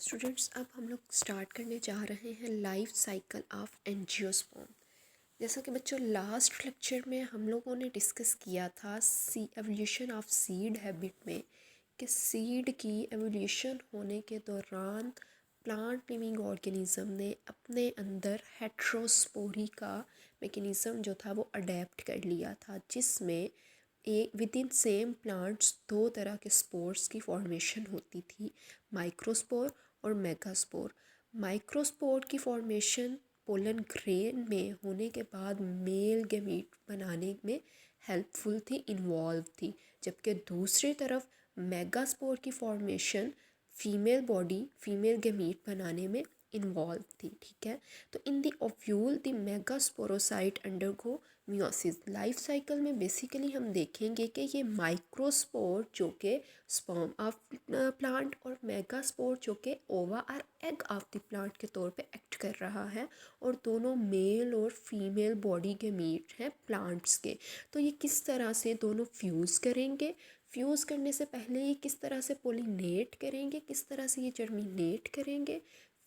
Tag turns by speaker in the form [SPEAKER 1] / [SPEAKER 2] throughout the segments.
[SPEAKER 1] Students, अब हम लोग स्टार्ट करने जा रहे हैं लाइफ साइकिल ऑफ एंजियोस्पर्म। जैसा कि बच्चों लास्ट लेक्चर में हम लोगों ने डिस्कस किया था एवोल्यूशन ऑफ सीड हैबिट में कि सीड की एवोल्यूशन होने के दौरान प्लांट लिविंग ऑर्गेनिज्म ने अपने अंदर हेट्रोस्पोरी का मैकेनिज़्म जो था वो अडेप्ट कर लिया था, जिसमें एक विद इन सेम प्लांट्स दो तरह के स्पोर्स की फॉर्मेशन होती थी, माइक्रोस्पोर और मेगास्पोर। माइक्रोस्पोर की फॉर्मेशन पोलन ग्रेन में होने के बाद मेल गैमीट बनाने में हेल्पफुल थी, इन्वॉल्व थी, जबकि दूसरी तरफ मेगास्पोर की formation female body female gamete बनाने में इन्वॉल्व थी। ठीक है, तो in the ovule the megasporocyte undergo meiosis. Life cycle में बेसिकली हम देखेंगे कि ये माइक्रोस्पोर जो कि स्पर्म ऑफ प्लांट और मेगास्पोर जो कि ओवा और एग ऑफ द प्लांट के तौर पे एक्ट कर रहा है, और दोनों मेल और फीमेल बॉडी के मीट हैं प्लांट्स के। तो ये किस तरह से दोनों फ्यूज़ करेंगे, फ्यूज़ करने से पहले ये किस तरह से पोलिनेट करेंगे, किस तरह से ये जर्मिनेट करेंगे,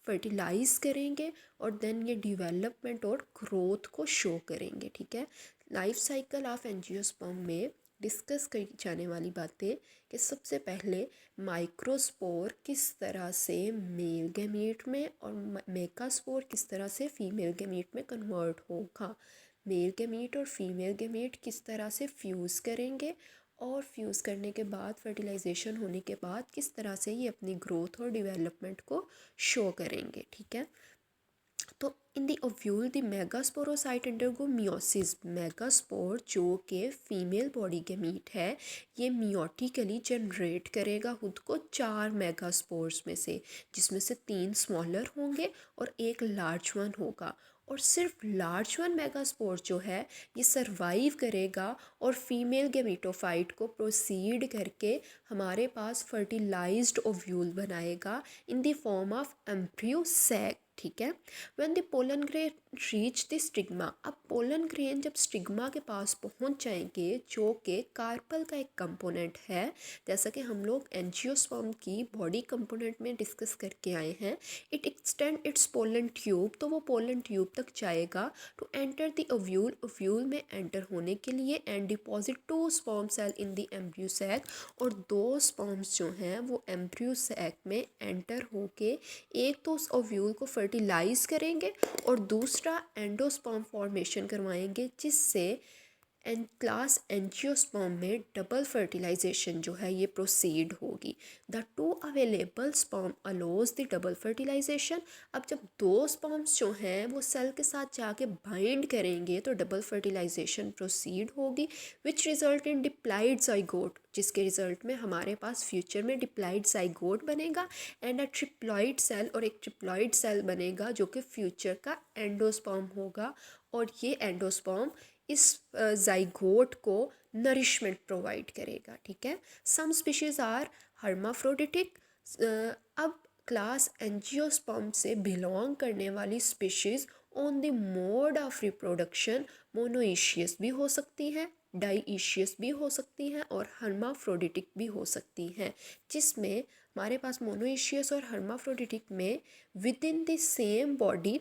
[SPEAKER 1] फर्टिलाइज़ करेंगे, और देन ये डिवेलपमेंट और ग्रोथ को शो करेंगे। ठीक है, लाइफ साइकिल ऑफ एंजियोस्पर्म में डिस्कस की जाने वाली बातें कि सबसे पहले माइक्रोस्पोर किस तरह से मेल गैमीट में और मेगास्पोर किस तरह से फीमेल गैमीट में कन्वर्ट होगा, मेल गैमीट और फीमेल गैमीट किस तरह से फ्यूज़ करेंगे, और फ्यूज़ करने के बाद फर्टिलाइजेशन होने के बाद किस तरह से ये अपनी ग्रोथ और डेवलपमेंट को शो करेंगे। ठीक है, तो in the ovule the megasporocyte undergo meiosis. Megaspore जो कि फीमेल बॉडी के मीट है, ये मियोटिकली जनरेट करेगा खुद को 4 मेगास्पोर्स में से, जिसमें से 3 स्मॉलर होंगे और एक लार्ज वन होगा, और सिर्फ लार्ज वन मेगास्पोर जो है ये सरवाइव करेगा और फीमेल गैमेटोफाइट को प्रोसीड करके हमारे पास फर्टिलाइज्ड ओव्यूल बनाएगा in the form of embryo sac. ठीक है, when the pollen grain reach the stigma. अब पोलन ग्रेन जब स्टिग्मा के पास पहुंच जाएंगे, जो कि कार्पल का एक कंपोनेंट है, जैसा कि हम लोग एंजियोस्पर्म की बॉडी कंपोनेंट में डिस्कस करके आए हैं, it extend its pollen tube, तो वो पोलन ट्यूब तक जाएगा to enter the ovule. Ovule में एंटर होने के लिए and deposit 2 sperm cell in the embryo sac, और 2 स्पर्म्स जो हैं वो एम्ब्रियो सैक में एंटर होके एक तो उस ओव्यूल को फर्टिलाइज करेंगे और दूसरा एंडोस्पर्म फॉर्मेशन करवाएंगे, जिससे क्लास एंजियोस्पर्म में डबल फर्टिलाइजेशन जो है ये प्रोसीड होगी। The 2 available sperm allows the double fertilisation. अब जब 2 स्पर्म्स जो हैं वो सेल के साथ जाके बाइंड करेंगे तो डबल फर्टिलाइजेशन प्रोसीड होगी, which result in diploid zygote, जिसके रिजल्ट में हमारे पास फ्यूचर में डिप्लाइड जाइगोट बनेगा एंड अ ट्रिप्लॉइड सेल, और एक ट्रिप्लॉइड सेल बनेगा जो कि फ्यूचर का एंडोस्पर्म होगा, और ये एंडोस्पर्म इस जाइगोट को नरिशमेंट प्रोवाइड करेगा। ठीक है, सम स्पीशीज़ आर हर्माफ्रोडिटिक। अब क्लास एंजियोस्पर्म से बिलोंग करने वाली species on the mode of reproduction monoecious भी हो सकती हैं, डाईइशियस भी हो सकती हैं, और हर्माफ्रोडिटिक भी हो सकती हैं, जिसमें हमारे पास मोनोइशियस और हर्माफ्रोडिटिक में with in the same body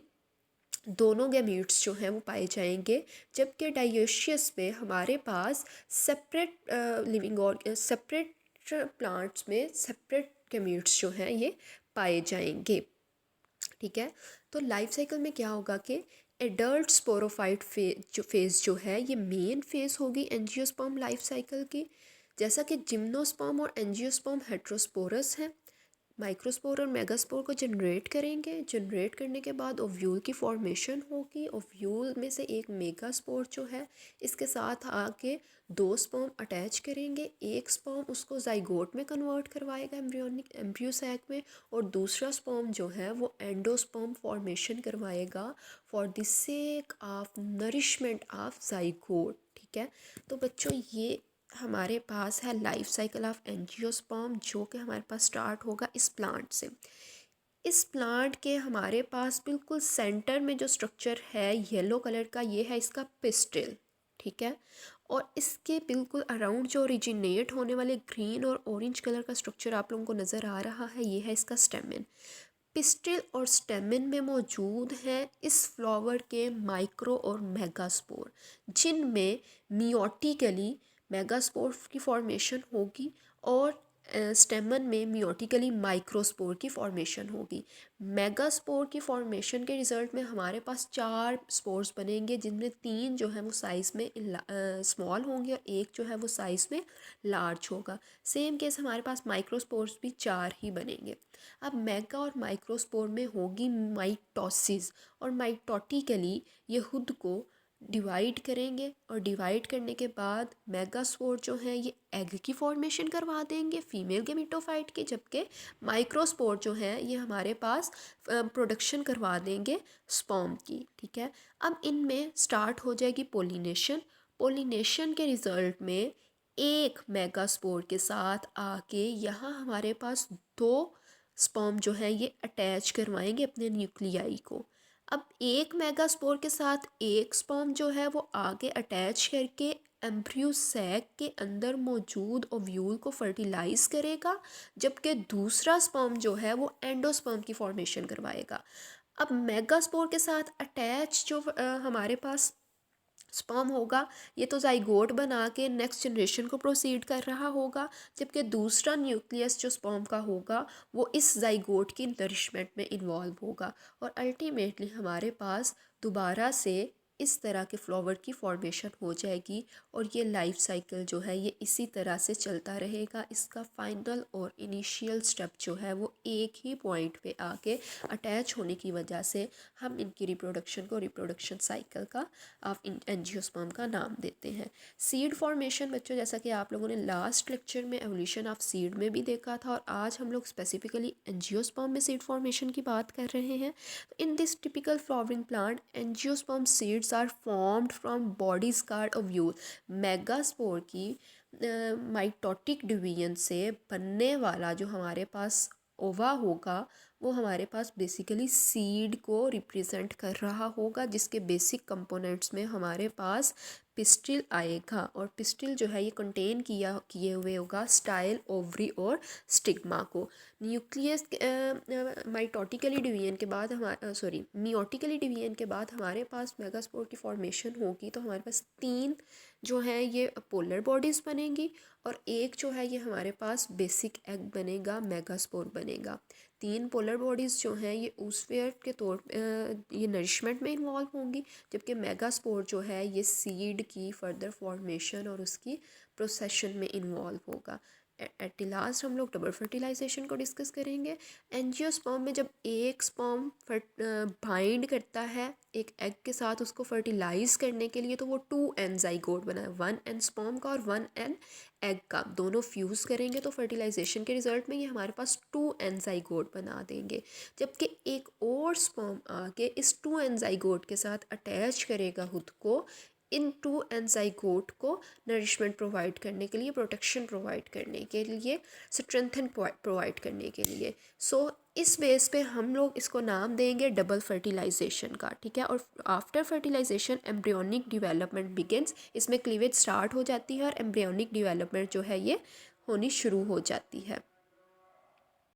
[SPEAKER 1] दोनों गैमीट्स जो हैं वो पाए जाएंगे, जबकि डायोशियस में हमारे पास सेपरेट लिविंग और सेपरेट प्लांट्स में सेपरेट गैमीट्स जो हैं ये पाए जाएंगे। ठीक है, तो लाइफ साइकिल में क्या होगा कि एडल्ट स्पोरोफाइट फेज जो है ये मेन फेज होगी एंजियोस्पर्म लाइफ साइकिल की। जैसा कि जिम्नोस्पर्म और एंजियोस्पर्म हेट्रोस्पोरस हैं, माइक्रोस्पोर और मेगास्पोर को जनरेट करेंगे, जनरेट करने के बाद ओव्यूल की फॉर्मेशन होगी, ओव्यूल में से एक मेगास्पोर जो है इसके साथ आके 2 स्पर्म अटैच करेंगे, एक स्पर्म उसको जाइगोट में कन्वर्ट करवाएगा एम्ब्रियो सैक में, और दूसरा स्पर्म जो है वो एंडोस्पर्म फॉर्मेशन करवाएगा for the sake of nourishment of zygote. ठीक है, तो बच्चों ये हमारे पास है लाइफ साइकिल ऑफ एंजियोस्पर्म, जो कि हमारे पास स्टार्ट होगा इस प्लांट से। इस प्लांट के हमारे पास बिल्कुल सेंटर में जो स्ट्रक्चर है येलो कलर का, ये है इसका पिस्टिल। ठीक है, और इसके बिल्कुल अराउंड जो ओरिजिनेट होने वाले ग्रीन और ऑरेंज कलर का स्ट्रक्चर आप लोगों को नज़र आ रहा है, ये है इसका स्टेमिन। पिस्टिल और स्टेमिन में मौजूद हैं इस फ्लावर के माइक्रो और मेगास्पोर, जिनमें मियोटिकली मेगास्पोर की फॉर्मेशन होगी और स्टेमन में मियोटिकली माइक्रोस्पोर की फॉर्मेशन होगी। मेगास्पोर की फॉर्मेशन के रिज़ल्ट में हमारे पास 4 स्पोर्स बनेंगे, जिनमें 3 जो है वो साइज़ में स्मॉल होंगे और एक जो है वो साइज़ में लार्ज होगा। सेम केस हमारे पास माइक्रोस्पोर्स भी 4 ही बनेंगे। अब मेगा और माइक्रोस्पोर में होगी माइटोसिस, और माइटोटिकली ये खुद को डिवाइड करेंगे और डिवाइड करने के बाद मेगास्पोर जो है ये एग की फॉर्मेशन करवा देंगे फीमेल गेमेटोफाइट की, जबकि माइक्रोस्पोर जो है ये हमारे पास प्रोडक्शन करवा देंगे स्पर्म की। ठीक है, अब इनमें स्टार्ट हो जाएगी पोलिनेशन। पोलिनेशन के रिज़ल्ट में एक मेगास्पोर के साथ आके यहाँ हमारे पास 2 स्पर्म जो है ये अटैच करवाएंगे अपने न्यूक्लियाई को। अब एक मेगास्पोर के साथ एक स्पर्म जो है वो आगे अटैच करके एम्ब्रियो सैक के अंदर मौजूद ओव्यूल को फर्टिलाइज करेगा, जबकि दूसरा स्पर्म जो है वो एंडोस्पर्म की फॉर्मेशन करवाएगा। अब मेगास्पोर के साथ अटैच जो हमारे पास स्पर्म होगा, ये तो जाइगोट बना के नेक्स्ट जनरेशन को प्रोसीड कर रहा होगा, जबकि दूसरा न्यूक्लियस जो स्पर्म का होगा वो इस जाइगोट की नरिशमेंट में इन्वॉल्व होगा और अल्टीमेटली हमारे पास दोबारा से इस तरह के फ्लावर की फॉर्मेशन हो जाएगी और ये लाइफ साइकिल जो है ये इसी तरह से चलता रहेगा। इसका फाइनल और इनिशियल स्टेप जो है वो एक ही पॉइंट पे आके अटैच होने की वजह से हम इनकी रिप्रोडक्शन को रिप्रोडक्शन साइकिल का आप एंजियोस्पर्म का नाम देते हैं। सीड फॉर्मेशन बच्चों, जैसा कि आप लोगों ने लास्ट लेक्चर में एवोल्यूशन ऑफ सीड में भी देखा था और आज हम लोग स्पेसिफिकली एंजियोस्पर्म में सीड फॉर्मेशन की बात कर रहे हैं। In this typical flowering plant angiosperm seeds are formed from body scarred ovule. Megaspore की माइटोटिक डिवीजन से बनने वाला जो हमारे पास ओवा होगा वो हमारे पास बेसिकली सीड को रिप्रेजेंट कर रहा होगा, जिसके बेसिक कंपोनेंट्स में हमारे पास पिस्टिल आएगा और पिस्टिल जो है ये कंटेन किए हुए होगा स्टाइल, ओवरी और स्टिग्मा को। न्यूक्लियस माइटोटिकली डिवीजन के बाद मियोटिकली डिवीजन के बाद हमारे पास मेगास्पोर की फॉर्मेशन होगी, तो हमारे पास 3 जो है ये पोलर बॉडीज़ बनेंगी और एक जो है ये हमारे पास बेसिक एग बनेगा, मेगास्पोर बनेगा। 3 पोलर बॉडीज़ जो हैं ये ऊसफेयर के तौर ये नरिशमेंट में इन्वॉल्व होंगी, जबकि मेगास्पोर जो है ये सीड की फर्दर फॉर्मेशन और उसकी प्रोसेशन में इन्वॉल्व होगा। एट लास्ट हम लोग डबल फर्टिलाइजेशन को डिस्कस करेंगे। एंजियोस्पर्म में जब एक स्पर्म बाइंड करता है एक एग के साथ उसको फर्टिलाइज करने के लिए, तो वो 2 एन जाइगोट बना है, 1 एन स्पर्म का और 1 एन एग का, दोनों फ्यूज़ करेंगे तो फर्टिलाइजेशन के रिजल्ट में ये हमारे पास 2 एन जाइगोट बना देंगे। जबकि एक और स्पर्म आके इस 2 एन जाइगोट के साथ अटैच करेगा खुद को इन 2 एन जाइगोट को नरिशमेंट प्रोवाइड करने के लिए, प्रोटेक्शन प्रोवाइड करने के लिए, स्ट्रेंथन प्रोवाइड करने के लिए। सो इस बेस पे हम लोग इसको नाम देंगे डबल फर्टिलाइजेशन का। ठीक है, और after fertilisation embryonic development begins, इसमें क्लीवेज स्टार्ट हो जाती है और एम्ब्रियोनिक डिवेलपमेंट जो है ये होनी शुरू हो जाती है।